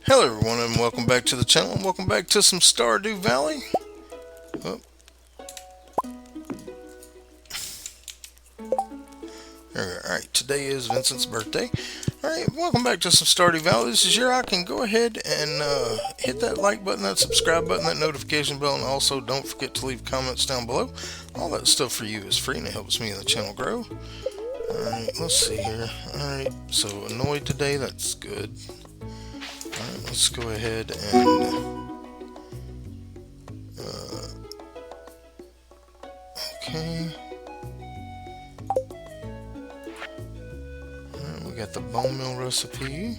Hello everyone and welcome back to the channel and welcome back to some Stardew Valley. Oh, there we go. Alright, today is Vincent's birthday. Alright, welcome back to some Stardew Valley. This is your Racoon. Go ahead and hit that like button, that subscribe button, that notification bell, and also don't forget to leave comments down below. All that stuff for you is free and it helps me and the channel grow. Alright, let's see here. Alright, so annoyed today, that's good. Alright, let's go ahead and okay. We got the bone meal recipe.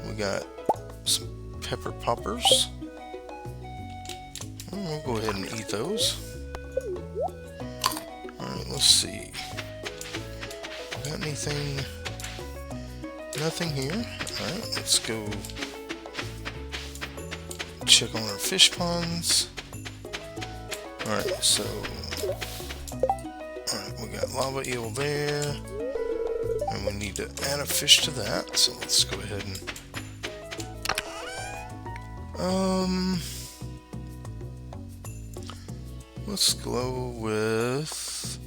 We got some pepper poppers. We'll go ahead and eat those. Alright, let's see. Got anything? Nothing here. Alright, let's go check on our fish ponds. Alright, so alright, we got lava eel there. And we need to add a fish to that, so let's go ahead and let's go with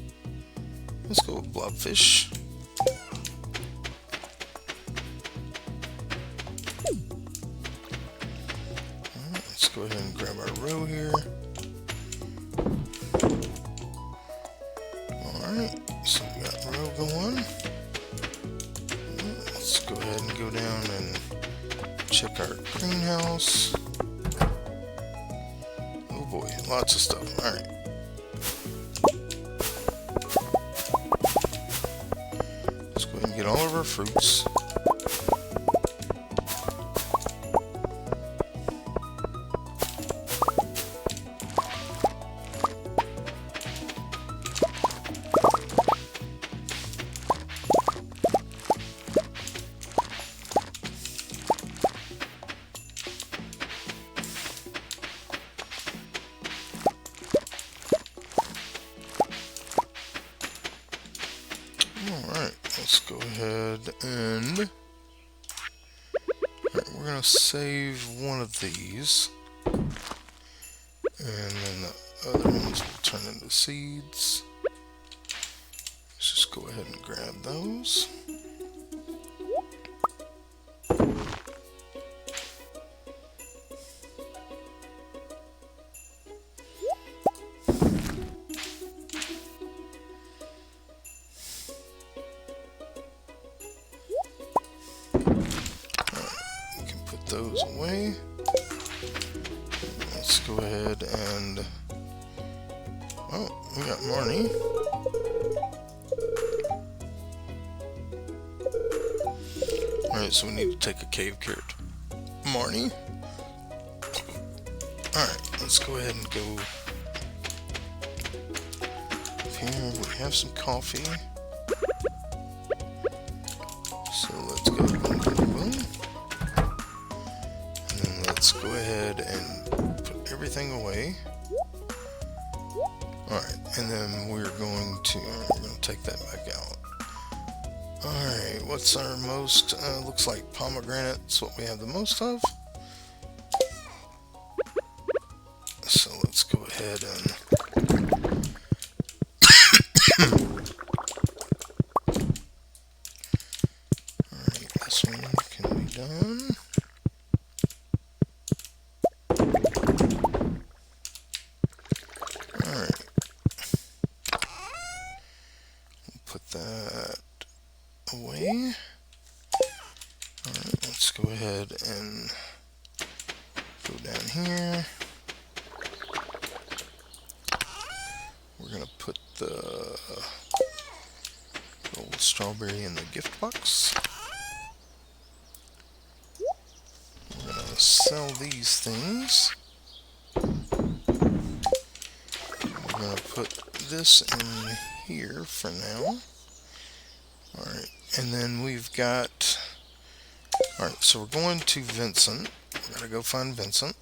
blobfish. Alright, let's go ahead and grab our roe here. Alright, so we got roe going. Let's go ahead and go down and check our greenhouse. Oh boy, lots of stuff. Alright. Let's go ahead and get all of our fruits. Alright, let's go ahead and we're gonna save one of these, and then the other ones will turn into seeds. Let's just go ahead and grab those. Those away. Let's go ahead and we got Marnie. Alright, so we need to take a cave carrot. Marnie. Alright, let's go ahead and go here. We have some coffee. So let's go boom. Let's go ahead and put everything away. Alright, and then we're going to take that back out. Alright, what's our most? Looks like pomegranate's what we have the most of. So let's go ahead and alright, this one can be done. Put that away. Alright, let's go ahead and go down here. We're going to put the gold strawberry in the gift box. We're going to sell these things. We're going to put this in here for now. Alright, and then we've got... Alright, so we're going to Vincent. We gotta go find Vincent.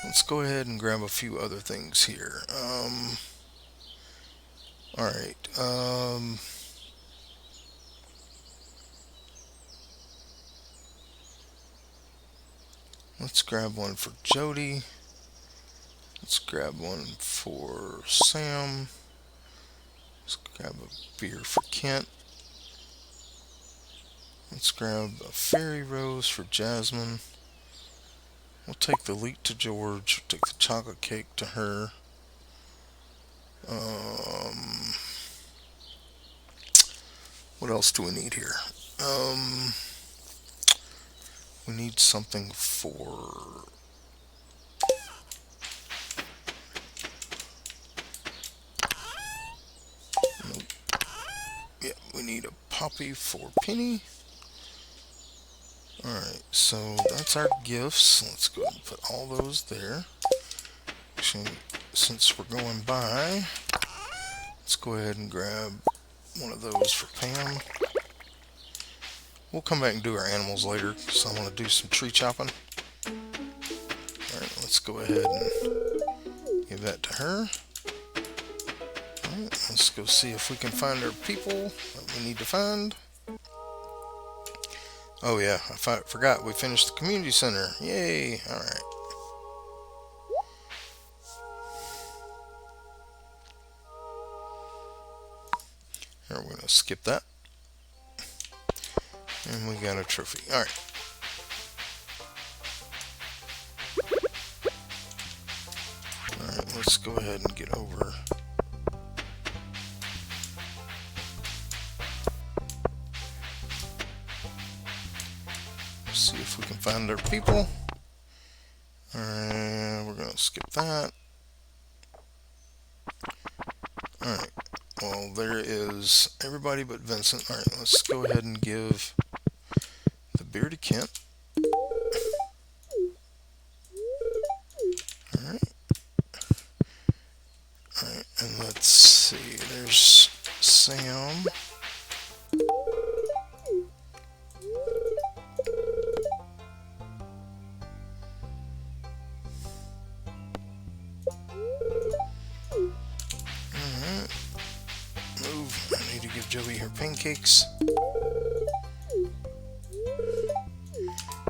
Let's go ahead and grab a few other things here. Alright, Let's grab one for Jody. Let's grab one for Sam. Let's grab a beer for Kent. Let's grab a fairy rose for Jasmine. We'll take the leek to George. We'll take the chocolate cake to her. What else do we need here? We need something for... Nope. Yeah, we need a poppy for Penny. Alright, so that's our gifts. Let's go ahead and put all those there. Actually, since we're going by, let's go ahead and grab one of those for Pam. We'll come back and do our animals later, because I want to do some tree chopping. Alright, let's go ahead and give that to her. Alright, let's go see if we can find our people that we need to find. Oh yeah, I forgot we finished the community center. Yay! Alright. Here, we're going to skip that. And we got a trophy. Alright. Alright, let's go ahead and get over. See if we can find our people. Alright, we're going to skip that. Alright, well, there is everybody but Vincent. Alright, let's go ahead and give the beer to Kent. Alright. Alright, and let's see, there's Sam. Alright. Move. I need to give Joey her pancakes.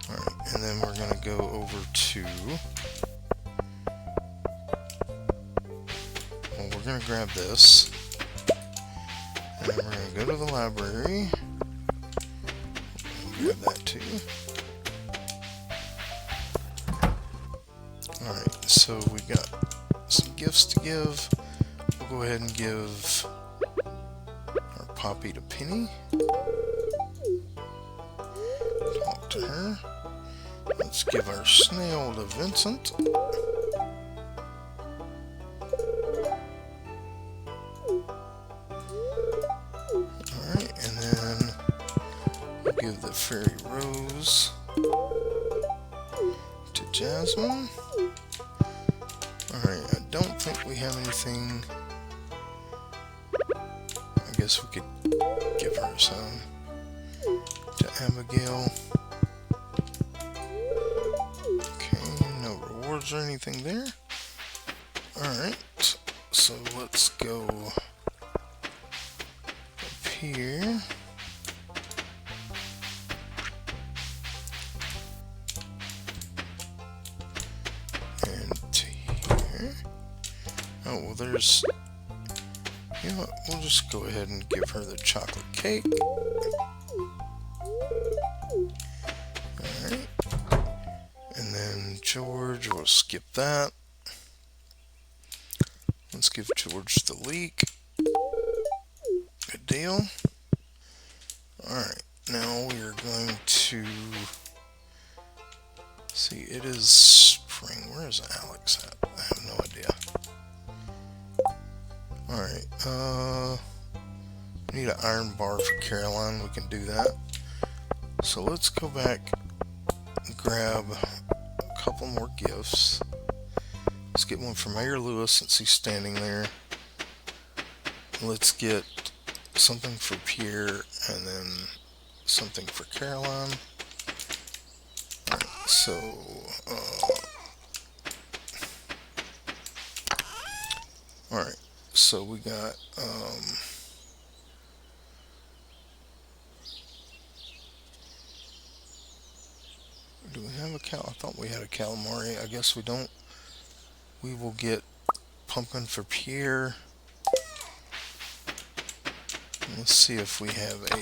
Alright, and then we're going to go over to... Well, we're going to grab this. And then we're going to go to the library. Grab that too. Alright, so we got some gifts to give. We'll go ahead and give our Poppy to Penny. Talk to her. Let's give our snail to Vincent. Alright, and then we'll give the fairy rose to Jasmine. Alright, I don't think we have anything. I guess we could give her some to Abigail. Okay, no rewards or anything there. Alright, so let's go up here. And to here. Oh, well, there's... You know what, we'll just go ahead and give her the chocolate cake. Alright. And then George, we'll skip that. Let's give George the leek. Good deal. Alright, now we are going to... See, it is spring. Where is Alex at? I have no idea. Alright, we need an iron bar for Caroline. We can do that. So let's go back and grab a couple more gifts. Let's get one for Mayor Lewis since he's standing there. Let's get something for Pierre and then something for Caroline. Alright, so alright, so we got Do we have a I thought we had a calamari. I guess we don't. We will get pumpkin for Pierre. Let's see if we have a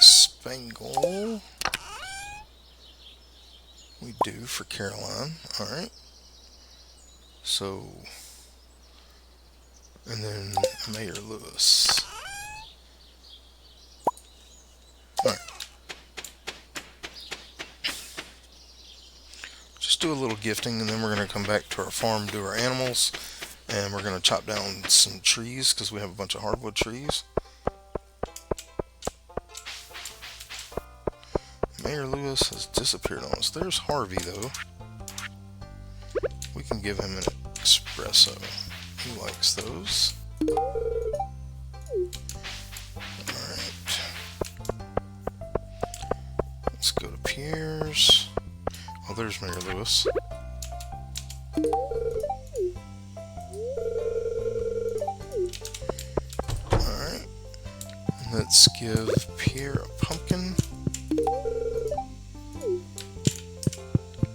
spangle. We do for Caroline. Alright. So, and then Mayor Lewis. Alright. Just do a little gifting, and then we're going to come back to our farm, do our animals, and we're going to chop down some trees because we have a bunch of hardwood trees. Mayor Lewis has disappeared on us. There's Harvey, though. We can give him an espresso. He likes those. Alright. Let's go to Pierre's. Oh, there's Mayor Lewis. Alright. Let's give Pierre a pumpkin.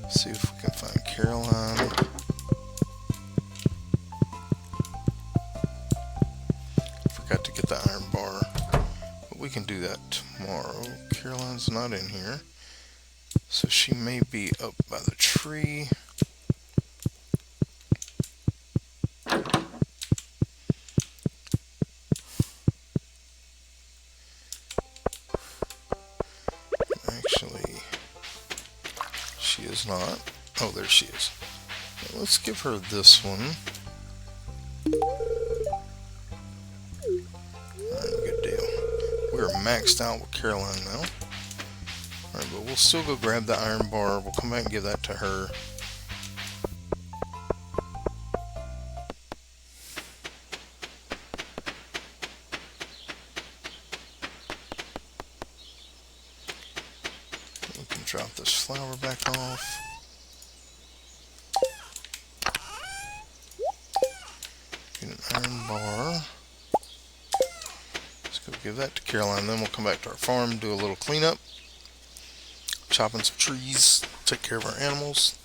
See if we can find Caroline. Forgot to get the iron bar, but we can do that tomorrow. Caroline's not in here, so she may be up by the tree. Actually, she is not. Oh, there she is. Well, let's give her this one. Alright, good deal. We're maxed out with Caroline now. Alright, but we'll still go grab the iron bar. We'll come back and give that to her. We can drop this flower back off. Get an iron bar. Let's go give that to Caroline. Then we'll come back to our farm, do a little cleanup. Chopping some trees, take care of our animals.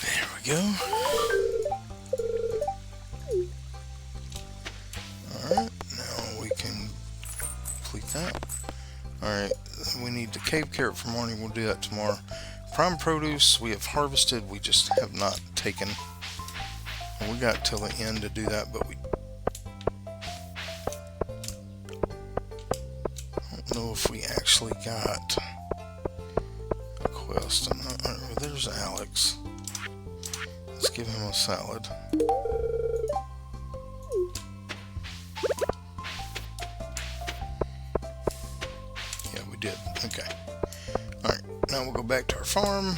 There we go. Alright, now we can complete that. Alright, we need the cave carrot for morning. We'll do that tomorrow. Prime produce we have harvested, we just have not taken. We got till the end to do that, but we don't know if we actually got a quest. There's Alex. Let's give him a salad. Yeah, we did. Okay. Alright, now we'll go back to our farm,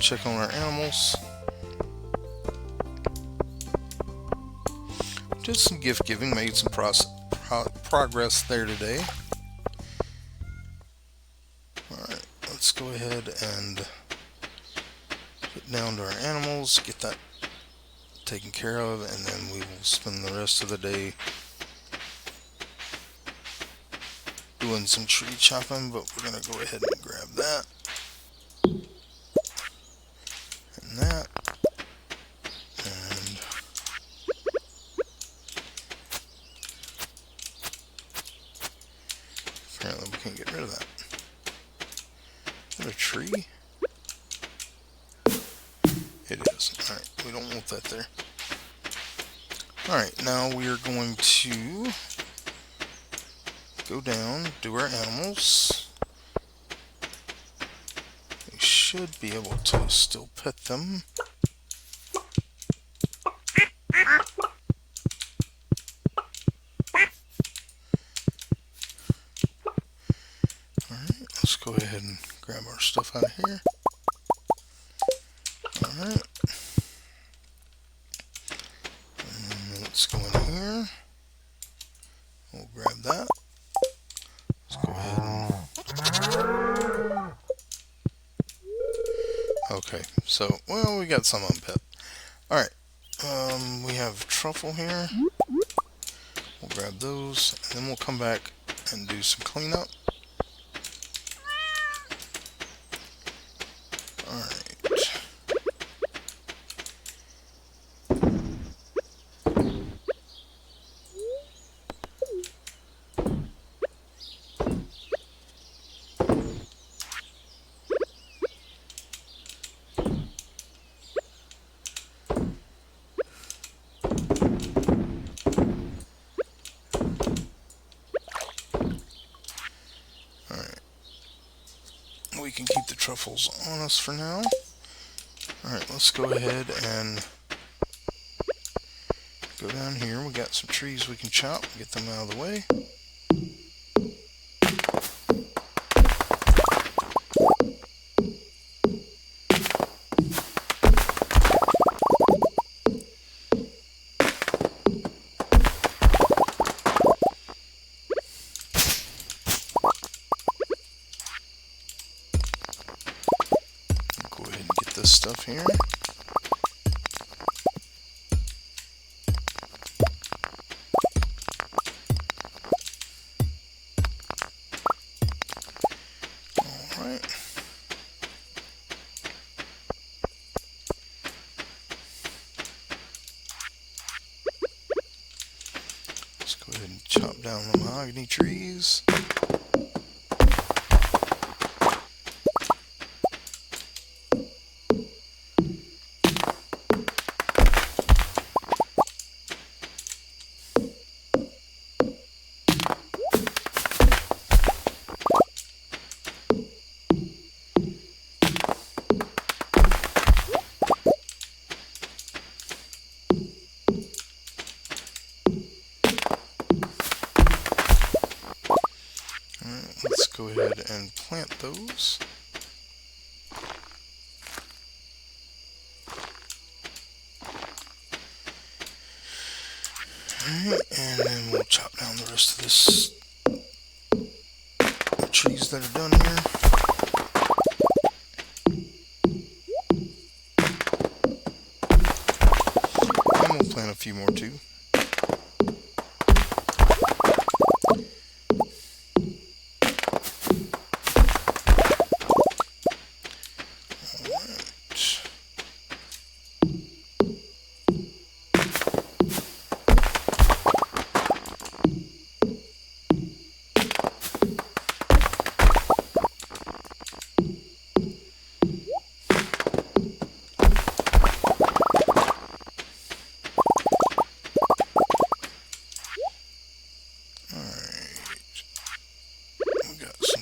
check on our animals. Did some gift giving, made some progress there today. Alright, let's go ahead and get down to our animals, get that taken care of, and then we will spend the rest of the day doing some tree chopping, but we're going to go ahead and grab that. And that. And apparently we can't get rid of that. Is that a tree? It is. Alright, we don't want that there. Alright, now we are going to go down, do our animals. We should be able to still pet them. Alright, let's go ahead and grab our stuff out of here. Alright. And let's go in here. We'll grab that. Let's go ahead and... Okay, so, well, we got some unpet. Alright, We have truffle here. We'll grab those, and then we'll come back and do some cleanup. Alright. Alright. We can keep the truffles on us for now. Alright, let's go ahead and go down here. We got some trees we can chop, get them out of the way. Go ahead and get this stuff here. Alright. Let's go ahead and chop down the mahogany trees. Let's go ahead and plant those. Alright, and then we'll chop down the rest of this trees that are done here. And we'll plant a few more too.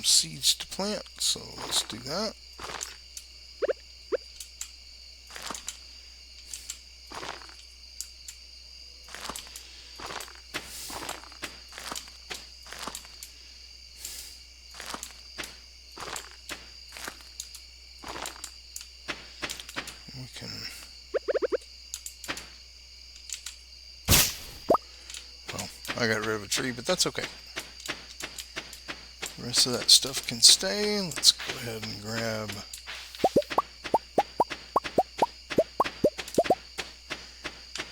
Seeds to plant, so let's do that. We can, well, I got rid of a tree, but that's okay. The rest of that stuff can stay. Let's go ahead and grab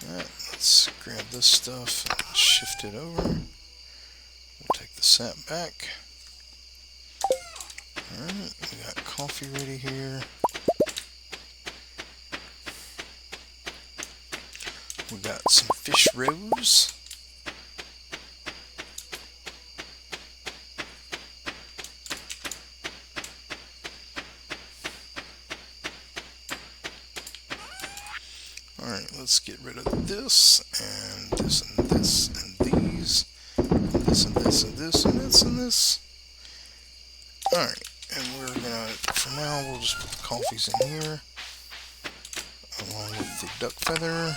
that. Let's grab this stuff and shift it over. We'll take the sap back. Alright, we got coffee ready here. We got some fish roes. Alright, let's get rid of this, and this, and this, and these, and this, and this, and this, and this, and this. Alright, and we're gonna, for now, we'll just put the coffees in here, along with the duck feather.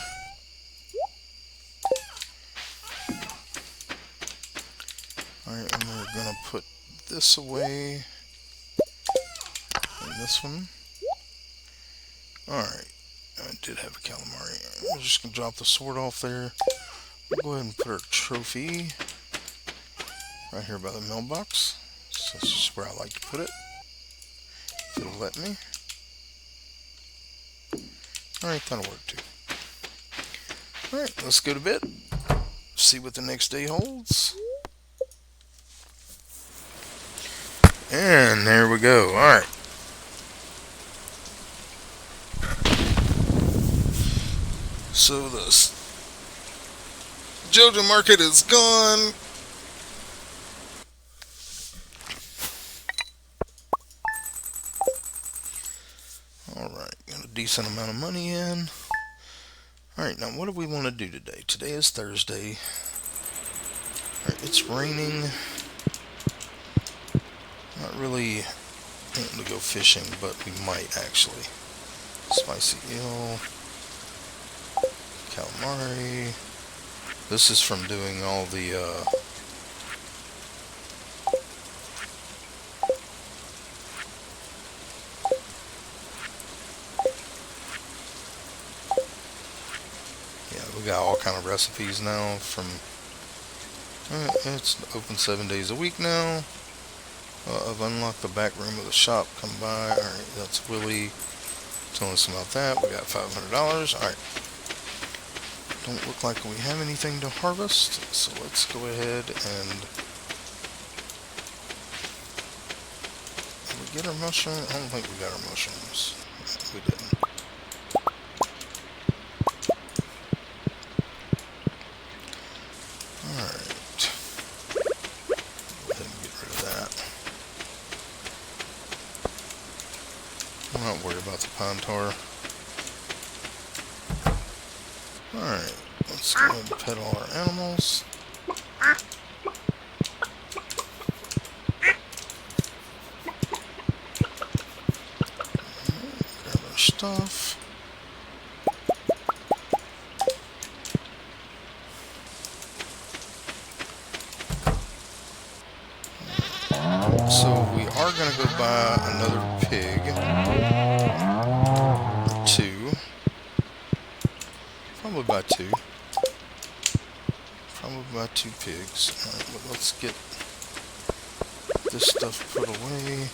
Alright, and we're gonna put this away, and this one. Alright. I did have a calamari. We're just going to drop the sword off there. We'll go ahead and put our trophy right here by the mailbox. So that's just where I like to put it, if it'll let me. Alright, that'll work too. Alright, let's go to bed. See what the next day holds. And there we go. Alright. So the JoJo market is gone. Alright, got a decent amount of money in. Alright, now what do we want to do today? Today is Thursday. Alright, it's raining. Not really wanting to go fishing, but we might actually. Spicy eel. Calamari. This is from doing all the, yeah, we got all kind of recipes now from, it's open 7 days a week now. I've unlocked the back room of the shop. Come by. Alright, that's Willie telling us about that. We got $500. Alright. Don't look like we have anything to harvest, so let's go ahead and... Did we get our mushroom? I don't think we got our mushrooms. We didn't. Alright. Go ahead and get rid of that. I'm not worried about the pine tar. Alright, let's go ahead and pet all our animals. Grab our stuff. So we are going to go buy another pig. Two. Probably buy two. Probably buy 2 pigs. Alright, but let's get this stuff put away.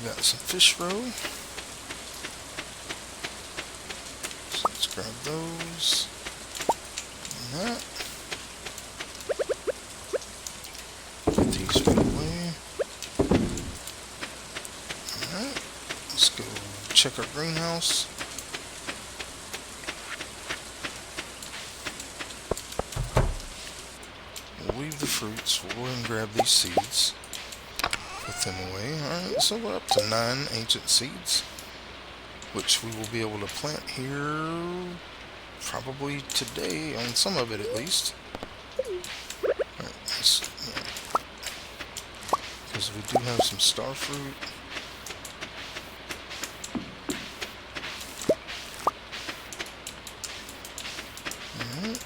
Got some fish roe. So let's grab those. And that. Put these put away. Alright. Let's go check our greenhouse. We'll leave the fruits. We'll go ahead and grab these seeds. Put them away. Alright, so we're up to 9 ancient seeds, which we will be able to plant here probably today, on some of it at least. Alright, because we do have some star fruit. Alright,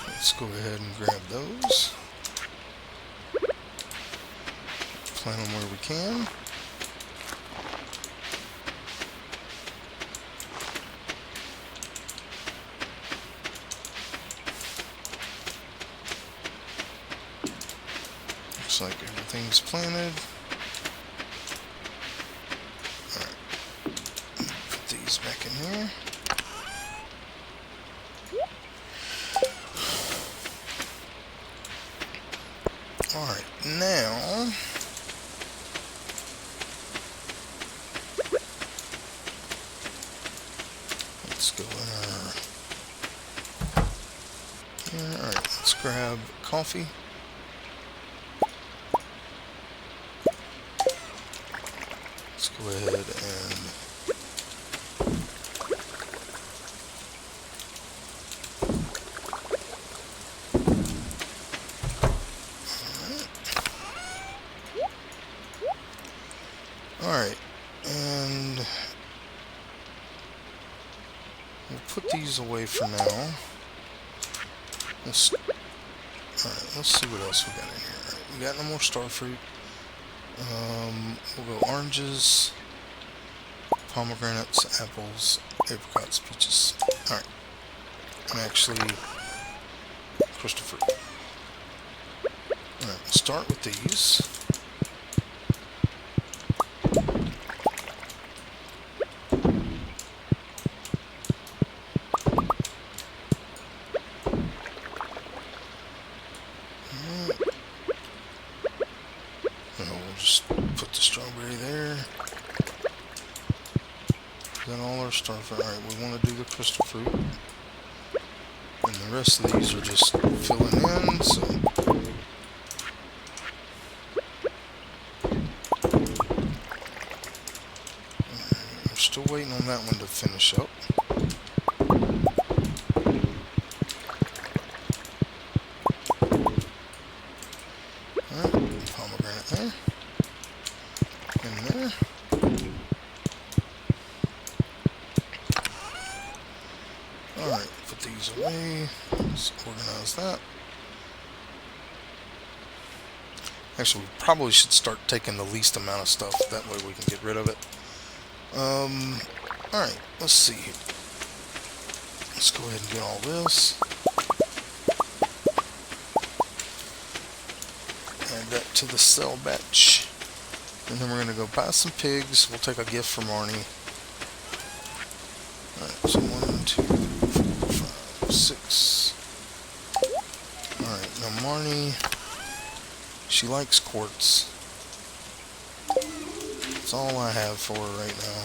let's go ahead and grab those. Plant them where we can. Looks like everything's planted. Alright, put these back in here. Alright, now let's go in our... Alright, let's grab coffee. Let's go ahead and... Alright, and we'll put these away for now. Let's Alright, let's see what else we got in here. Alright, we got no more star fruit. We'll go oranges, pomegranates, apples, apricots, peaches. Alright, and actually, crystal fruit. Alright, we'll start with these. Put the strawberry there. Then all our star fruit. Alright, we want to do the crystal fruit. And the rest of these are just filling in, so. We're still waiting on that one to finish up. Alright, pomegranate there. In there. Alright, put these away. Let's organize that. Actually, we probably should start taking the least amount of stuff. That way we can get rid of it. Alright, let's see. Let's go ahead and get all this. Add that to the sell batch. And then we're going to go buy some pigs. We'll take a gift from Arnie. Alright, so 1, 2, 3, 4, 5, 6. Alright, now Marnie, she likes quartz. That's all I have for her right now.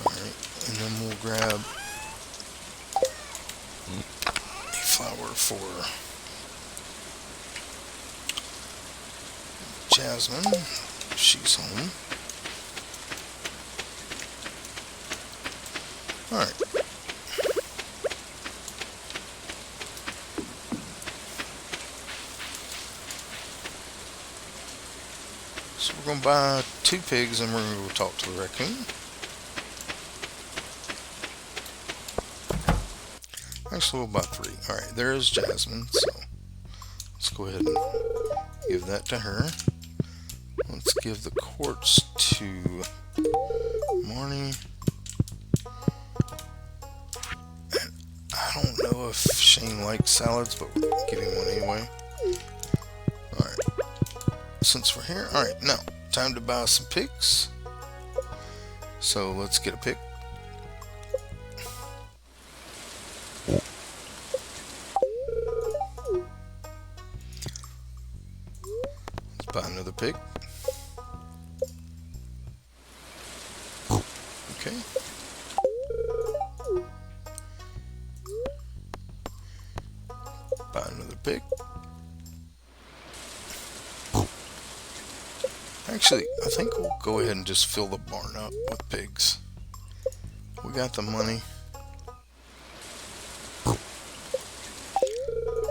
Alright, and then we'll grab a flower for Jasmine, if she's home. Alright. So we're going to buy 2 pigs and we're going to go talk to the raccoon. Actually, we'll buy 3. Alright, there is Jasmine, so let's go ahead and give that to her. Let's give the quartz to Marnie. I don't know if Shane likes salads, but we'll give him one anyway. Alright. Since we're here, alright, now, time to buy some pigs. So let's get a pig. Let's buy another pig. Okay. Buy another pig. Actually, I think we'll go ahead and just fill the barn up with pigs. We got the money.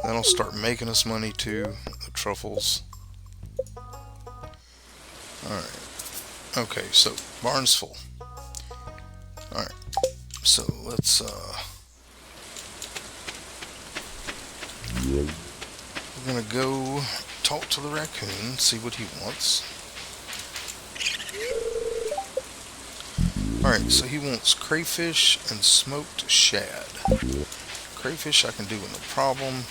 That'll start making us money too, the truffles. Alright. Okay, so barn's full. Alright. So let's we're gonna go talk to the raccoon, see what he wants. Alright, so he wants crayfish and smoked shad. Crayfish I can do with no problem.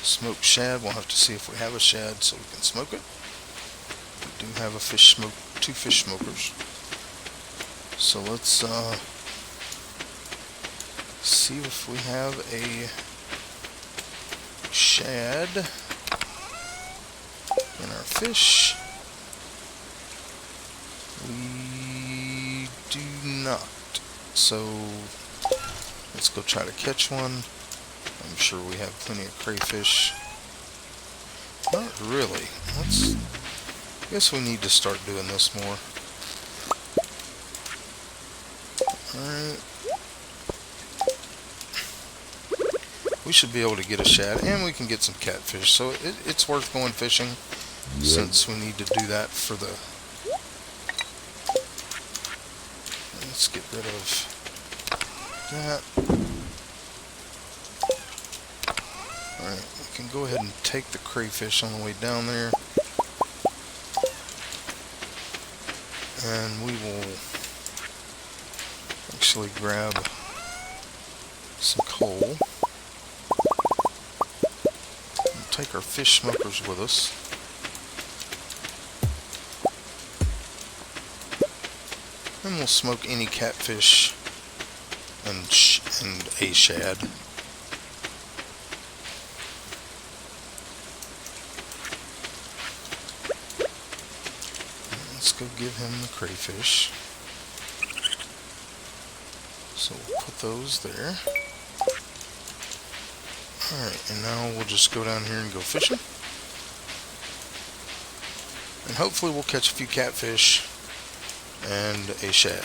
Smoked shad, we'll have to see if we have a shad so we can smoke it. We do have a fish smoke, 2 fish smokers. So let's see if we have a shad in our fish. We do not. So let's go try to catch one. I'm sure we have plenty of crayfish. Not really. I guess we need to start doing this more. Alright. We should be able to get a shad, and we can get some catfish, so it's worth going fishing, since we need to do that for the... rid of that. Alright, we can go ahead and take the crayfish on the way down there. And we will actually grab some coal. We'll take our fish smokers with us. And we'll smoke any catfish and a shad. Let's go give him the crayfish. So we'll put those there. Alright, and now we'll just go down here and go fishing. And hopefully we'll catch a few catfish and a shad.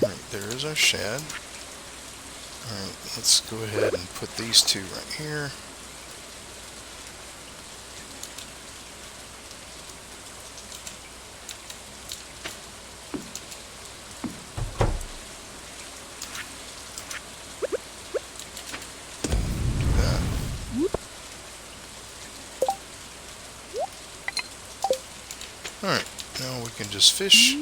Alright, there is our shad. Alright, let's go ahead and put these two right here. Alright, now we can just fish.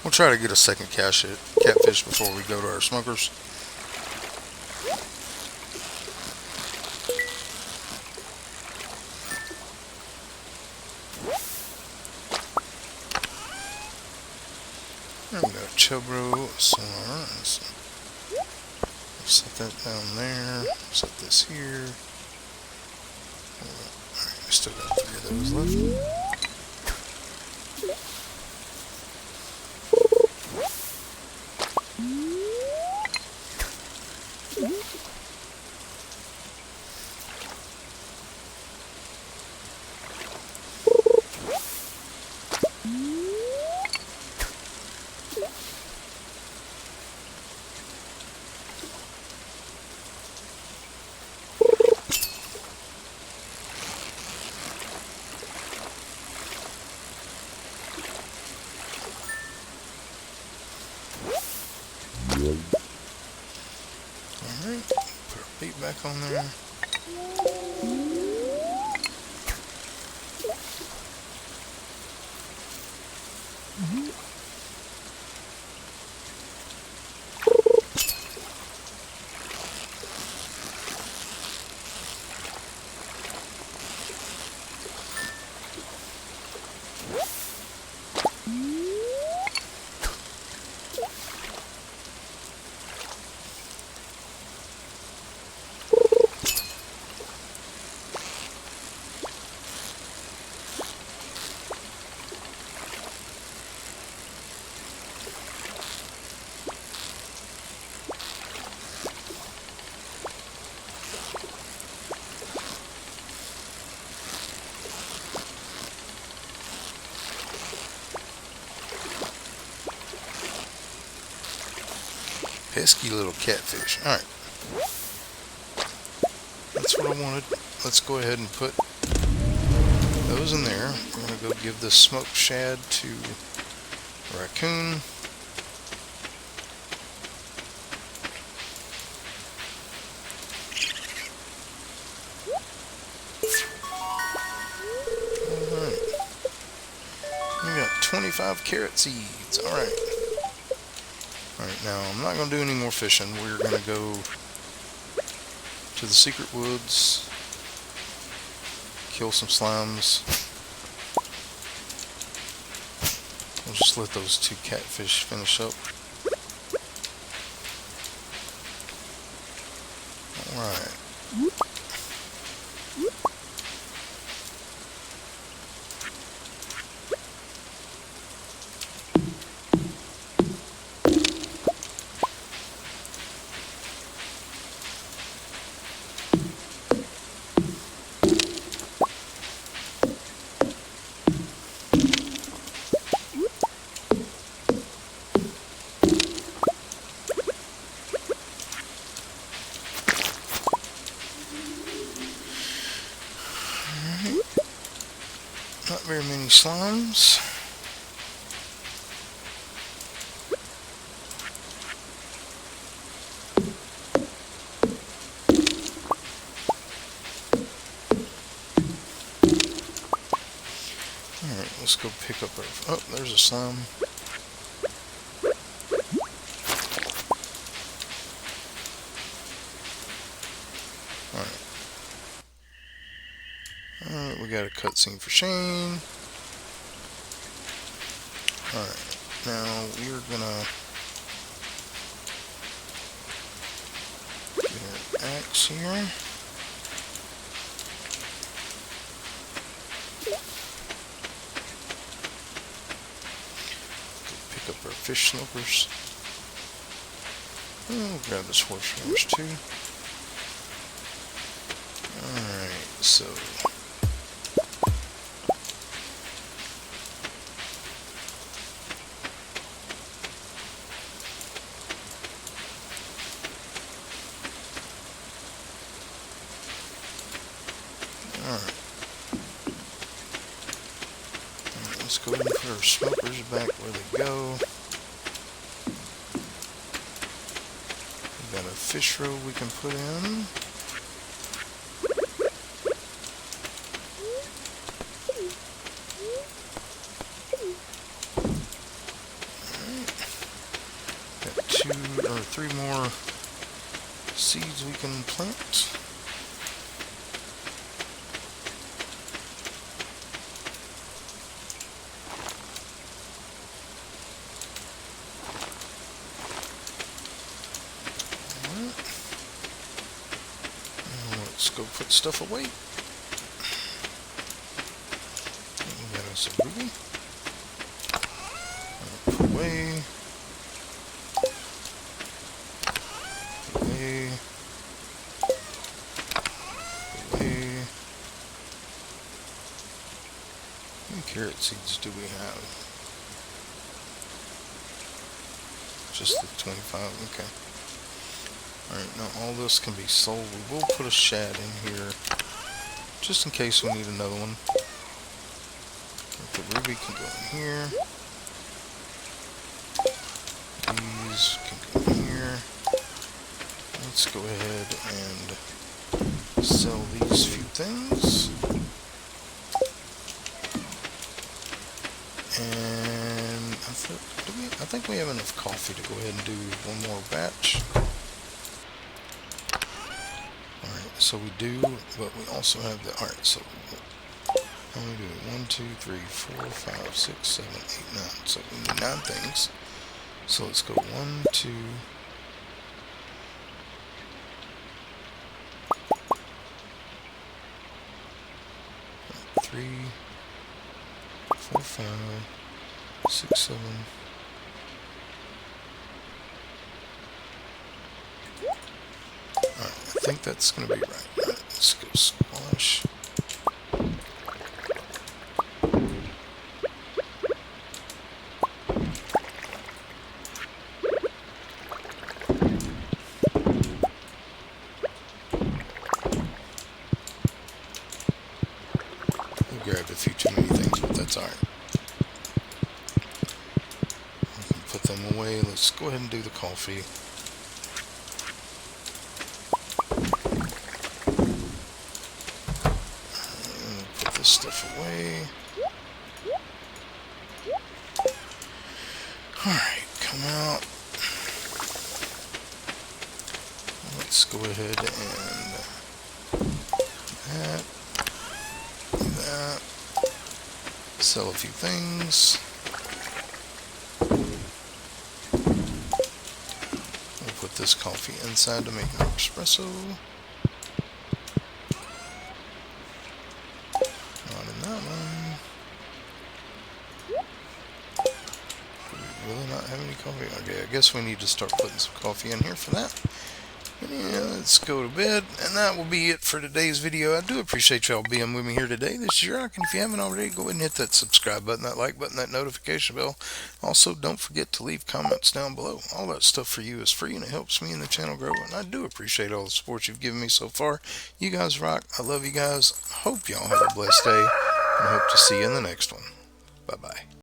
We'll try to get a second catfish before we go to our smokers. There we go, chubro sonar. Set that down there. Set this here. Alright, we still got 3 of those left. Alright, put our bait back on there. Pesky little catfish. Alright. That's what I wanted. Let's go ahead and put those in there. I'm going to go give the smoked shad to Racoon. Alright. We got 25 carrot seeds. Alright. Alright, now I'm not going to do any more fishing. We're going to go to the secret woods, kill some slimes. We'll just let those two catfish finish up. Alright. Not very many slimes. Alright, let's go pick up our... Oh, there's a slime. Alright. Alright, we got a cutscene for Shane. Alright, now we're gonna get our axe here. Go pick up our fish slippers. We'll grab this horse yours too. Alright, so Alright, let's go and put our smokers back where they go. We've got a fish row we can put in. Got 2 or 3 more seeds we can plant. Let's go put stuff away. We got us a ruby. Put away. Put away. Put away. How many carrot seeds do we have? Just the 25, okay. Alright, now all this can be sold. We will put a shad in here, just in case we need another one. The ruby can go in here. These can go in here. Let's go ahead and sell these few things. And I think we have enough coffee to go ahead and do one more batch. Alright, so we do, but we also have the... Alright, so how many do we? 1, 2, 3, 4, 5, 6, 7, 8, 9. So we need 9 things. So let's go 1, 2, 3, 4, 5, 6, 7. Alright, I think that's going to be right. Alright, let's go squash. way, let's go ahead and do the coffee. Put this stuff away. Alright, come out. Let's go ahead and do that. Sell a few things. We'll put this coffee inside to make more espresso. Not in that one. Do we really not have any coffee? Okay, I guess we need to start putting some coffee in here for that. Yeah, let's go to bed, and that will be it for today's video. I do appreciate y'all being with me here today. This is Rock, and if you haven't already, go ahead and hit that subscribe button, that like button, that notification bell. Also, don't forget to leave comments down below. All that stuff for you is free, and it helps me and the channel grow, and I do appreciate all the support you've given me so far. You guys rock. I love you guys. Hope y'all have a blessed day, and hope to see you in the next one. Bye-bye.